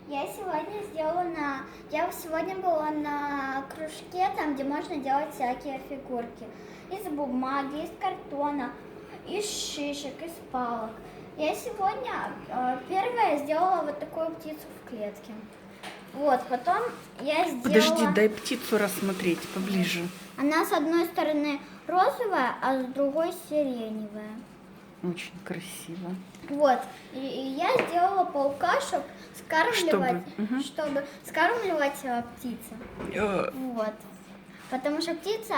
Я сегодня была на кружке, там, где можно делать всякие фигурки. Из бумаги, из картона, из шишек, из палок. Я сегодня первая сделала вот такую птицу в клетке. Вот, потом я сделала... Подожди, дай птицу рассмотреть поближе. Она с одной стороны розовая, а с другой сиреневая. Очень красиво. Вот, и я сделала паука, чтобы скармливать птицы. Вот, потому что птица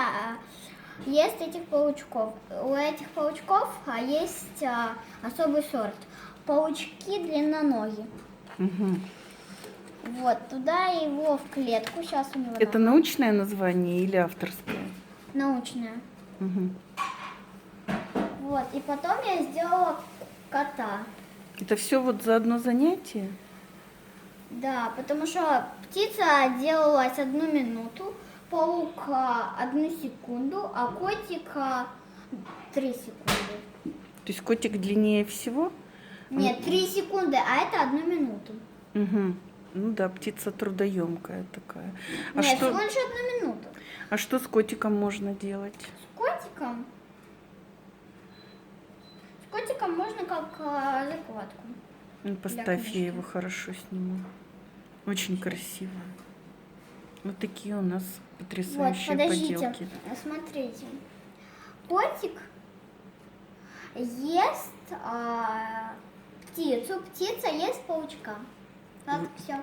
ест этих паучков. У этих паучков есть особый сорт. Паучки длинноногие. Угу. Вот, туда его в клетку. Сейчас у него... Это научное название или авторское? Научное. Угу. Вот, и потом я сделала кота. Это все вот за одно занятие? Да, потому что птица делалась 1 минуту, паук 1 секунду, а котик 3 секунды. То есть котик длиннее всего? Нет, 3 секунды, а это 1 минуту. Угу. Ну да, птица трудоемкая такая. Нет, всего лишь 1 минуту. А что с котиком можно делать? С котиком? С котиком можно как закладку. Ну, поставь, я его хорошо сниму. Очень красиво. Вот такие у нас потрясающие Вот, подождите, поделки. смотрите. Котик ест птицу, птица ест паучка. Вот все.